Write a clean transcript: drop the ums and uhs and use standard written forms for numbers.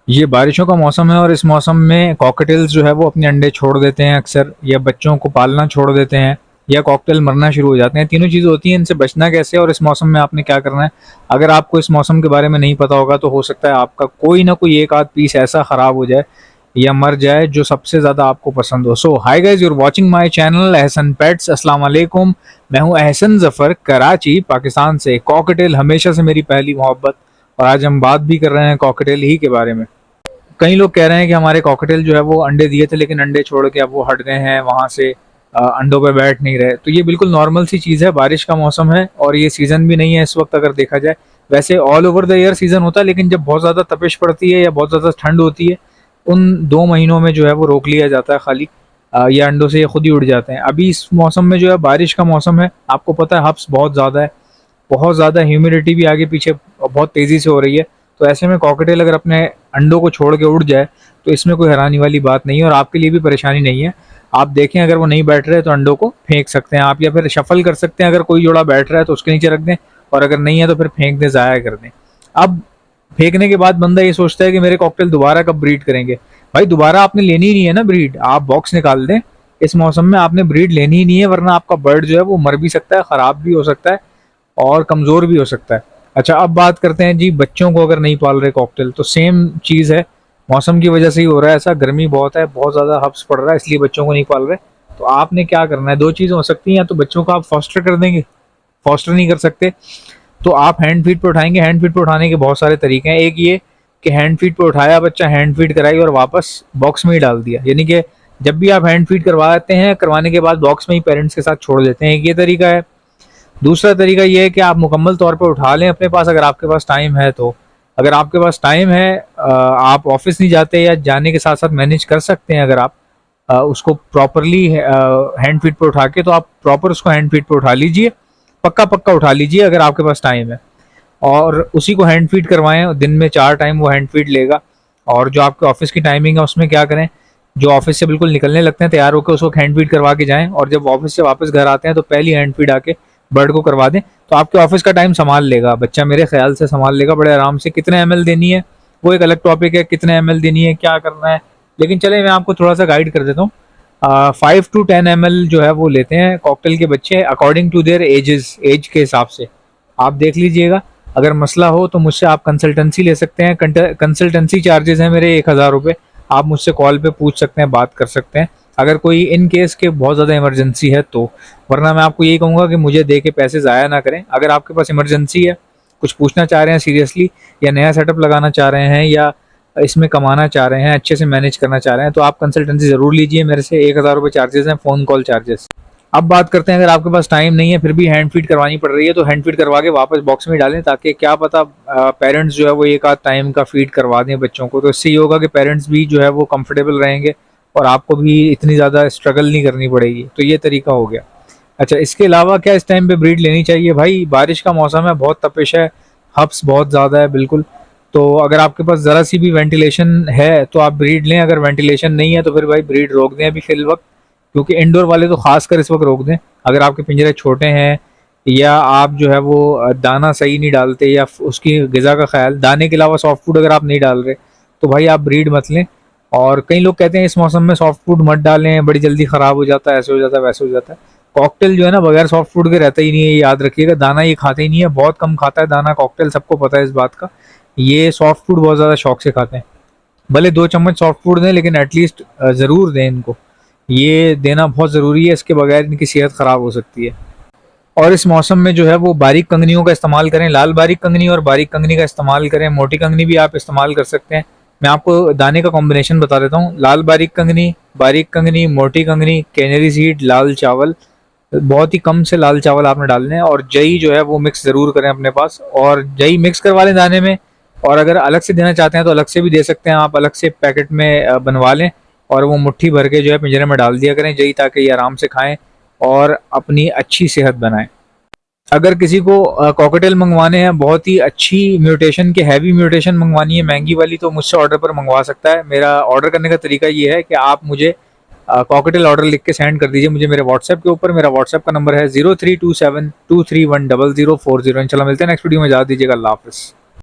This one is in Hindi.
ये बारिशों का मौसम है और इस मौसम में कॉकटेल्स जो है वो अपने अंडे छोड़ देते हैं अक्सर, या बच्चों को पालना छोड़ देते हैं, या कॉकटेल मरना शुरू हो जाते हैं। तीनों चीज़ होती हैं। इनसे बचना कैसे और इस मौसम में आपने क्या करना है? अगर आपको इस मौसम के बारे में नहीं पता होगा तो हो सकता है आपका कोई ना कोई एक आध पीस ऐसा ख़राब हो जाए या मर जाए जो सबसे ज़्यादा आपको पसंद हो। So hi guys, you're watching my channel Ehsan pets. अस्सलाम वालेकुम। मैं हूं एहसन ज़फ़र, कराची पाकिस्तान से। कॉकटेल हमेशा से मेरी पहली मोहब्बत, और आज हम बात भी कर रहे हैं कॉकटेल ही के बारे में। कई लोग कह रहे हैं कि हमारे कॉकटेल जो है वो अंडे दिए थे लेकिन अंडे छोड़ के अब वो हट गए हैं वहाँ से, अंडों पे बैठ नहीं रहे। तो ये बिल्कुल नॉर्मल सी चीज़ है, बारिश का मौसम है और ये सीज़न भी नहीं है इस वक्त अगर देखा जाए। वैसे all over the year season होता है, लेकिन जब बहुत ज़्यादा तपिश पड़ती है या बहुत ज़्यादा ठंड होती है, उन 2 महीनों में जो है वो रोक लिया जाता है खाली। ये अंडों से ये खुद ही उड़ जाते हैं। अभी इस मौसम में जो है बारिश का मौसम है, आपको पता है हब्स बहुत ज़्यादा है, बहुत ज़्यादा ह्यूमिडिटी भी आगे पीछे बहुत तेज़ी से हो रही है। तो ऐसे में कॉकटेल अगर अपने अंडों को छोड़ के उड़ जाए तो इसमें कोई हैरानी वाली बात नहीं है और आपके लिए भी परेशानी नहीं है। आप देखें, अगर वो नहीं बैठ रहे तो अंडों को फेंक सकते हैं आप, या फिर शफल कर सकते हैं। अगर कोई जोड़ा बैठ रहा है तो उसके नीचे रख दें, और अगर नहीं है तो फिर फेंक दें, ज़ाया कर दें। अब फेंकने के बाद बंदा ये सोचता है कि मेरे कॉकटेल दोबारा कब ब्रीड करेंगे। भाई दोबारा आपने लेनी ही नहीं है ना ब्रीड, आप बॉक्स निकाल दें। इस मौसम में आपने ब्रीड लेनी ही नहीं है, वरना आपका बर्ड जो है वो मर भी सकता है, ख़राब भी हो सकता है और कमज़ोर भी हो सकता है। अच्छा, अब बात करते हैं जी बच्चों को अगर नहीं पाल रहे कॉकटेल, तो सेम चीज़ है। मौसम की वजह से ही हो रहा है ऐसा, गर्मी बहुत है, बहुत ज़्यादा हब्स पड़ रहा है, इसलिए बच्चों को नहीं पाल रहे। तो आपने क्या करना है, दो चीज़ें हो सकती हैं, या तो बच्चों को आप फॉस्टर कर देंगे, फॉस्टर नहीं कर सकते तो आप हैंड फीड पे उठाएंगे। हैंड फीड पे उठाने के बहुत सारे तरीके हैं। एक ये कि हैंड फीड पे उठाया बच्चा, हैंड फीड कराई और वापस बॉक्स में ही डाल दिया, यानी कि जब भी आप हैंड फीड करवाते हैं, करवाने के बाद बॉक्स में ही पेरेंट्स के साथ छोड़ देते हैं, एक ये तरीका है। दूसरा तरीका ये है कि आप मुकम्मल तौर पे उठा लें अपने पास, अगर आपके पास टाइम है तो। अगर आपके पास टाइम है, आप ऑफिस नहीं जाते या जाने के साथ साथ मैनेज कर सकते हैं, अगर आप उसको प्रॉपरली हैंड फीड पे उठा के, तो आप प्रॉपर उसको हैंड फीड पे उठा लीजिए, पक्का पक्का उठा लीजिए अगर आपके पास टाइम है, और उसी को हैंड फीड करवाएं। दिन में 4 टाइम वो हैंड फीड लेगा। और जो आपके ऑफिस की टाइमिंग है उसमें क्या करें, जो ऑफिस से बिल्कुल निकलने लगते हैं तैयार होकर उसको हैंड फीड करवा के जाएं, और जब ऑफिस से वापस घर आते हैं तो पहली हैंड फीड आके बर्ड को करवा दें। तो आपके ऑफिस का टाइम संभाल लेगा बच्चा, मेरे ख्याल से संभाल लेगा बड़े आराम से। कितने एमएल देनी है वो एक अलग टॉपिक है, कितने एमएल देनी है क्या करना है, लेकिन चले मैं आपको थोड़ा सा गाइड कर देता हूँ। 5 to 10 ml जो है वो लेते हैं कॉकटेल के बच्चे, according to their ages, age के हिसाब से आप देख लीजिएगा। अगर मसला हो तो मुझसे आप कंसल्टेंसी ले सकते हैं। कंसल्टेंसी चार्जेस हैं मेरे 1,000 रुपये। आप मुझसे कॉल पे पूछ सकते हैं, बात कर सकते हैं, अगर कोई इन केस के बहुत ज़्यादा इमरजेंसी है तो। वरना मैं आपको यही कहूँगा कि मुझे दे के पैसे ज़ाया ना करें। अगर आपके पास इमरजेंसी है, कुछ पूछना चाह रहे हैं सीरियसली, या नया सेटअप लगाना चाह रहे हैं, या इसमें कमाना चाह रहे हैं, अच्छे से मैनेज करना चाह रहे हैं, तो आप कंसल्टेंसी ज़रूर लीजिए मेरे से। 1,000 रुपये चार्जेस हैं, फ़ोन कॉल चार्जेस। अब बात करते हैं, अगर आपके पास टाइम नहीं है फिर भी हैंड फीड करवानी पड़ रही है, तो हैंड फीड करवा के वापस बॉक्स में डालें, ताकि क्या पता पेरेंट्स जो है वो एक आध टाइम का फीड करवा दें बच्चों को। तो इससे ये होगा कि पेरेंट्स भी जो है वो कंफर्टेबल रहेंगे और आपको भी इतनी ज़्यादा स्ट्रगल नहीं करनी पड़ेगी। तो ये तरीका हो गया। अच्छा, इसके अलावा क्या इस टाइम पे ब्रीड लेनी चाहिए? भाई बारिश का मौसम है, बहुत तपिश है, हब्स बहुत ज़्यादा है बिल्कुल। तो अगर आपके पास ज़रा सी भी वेंटिलेशन है तो आप ब्रीड लें, अगर वेंटिलेशन नहीं है तो फिर भाई ब्रीड रोक दें अभी फिल वक्त, क्योंकि इंडोर वाले तो खासकर इस वक्त रोक दें। अगर आपके पिंजरे छोटे हैं, या आप जो है वो दाना सही नहीं डालते, या उसकी ग़िज़ा का ख्याल, दाने के अलावा सॉफ्ट फूड अगर आप नहीं डाल रहे, तो भाई आप ब्रीड मत लें। और कई लोग कहते हैं इस मौसम में सॉफ्ट फूड मत डालें, बड़ी जल्दी ख़राब हो जाता है, ऐसे हो जाता है, वैसे हो जाता है। कॉकटेल जो है ना बगैर सॉफ्ट फूड के रहता ही नहीं है, ये याद रखिएगा। दाना ये खाते ही नहीं है, बहुत कम खाता है दाना कॉकटेल, सबको पता है इस बात का। ये सॉफ्ट फूड बहुत ज़्यादा शौक से खाते हैं। भले 2 चम्मच सॉफ्ट फूड दें, लेकिन एटलीस्ट ज़रूर दें इनको, ये देना बहुत ज़रूरी है, इसके बगैर इनकी सेहत ख़राब हो सकती है। और इस मौसम में जो है वो बारीक कंगनियों का इस्तेमाल करें, लाल बारीक कंगनी और बारीक कंगनी का इस्तेमाल करें। मोटी कंगनी भी आप इस्तेमाल कर सकते हैं। मैं आपको दाने का कॉम्बिनेशन बता देता हूँ। लाल बारीक कंगनी, मोटी कंगनी, कैनरी सीड, लाल चावल, बहुत ही कम से लाल चावल आपने डालने हैं, और जई जो है वो मिक्स ज़रूर करें अपने पास, और जई मिक्स करवा लें दाने में। और अगर अलग से देना चाहते हैं तो अलग से भी दे सकते हैं आप, अलग से पैकेट में बनवा लें, और वो मुट्ठी भर के जो है पिंजरे में डाल दिया करें जई, ताकि ये आराम से खाएं और अपनी अच्छी सेहत बनाएं। अगर किसी को कॉकटेल मंगवाने हैं बहुत ही अच्छी म्यूटेशन के, हैवी म्यूटेशन मंगवानी है महंगी वाली, तो मुझसे ऑर्डर पर मंगवा सकता है। मेरा ऑर्डर करने का तरीका ये है कि आप मुझे कॉकटेल ऑर्डर लिख के सेंड कर दीजिए मुझे मेरे व्हाट्सएप के ऊपर। मेरा व्हाट्सएप का नंबर है 0327231004 इंशाल्लाह। मिलते हैं नेक्स्ट वीडियो में, जा दीजिएगा। अल्लाह हाफ़िज़।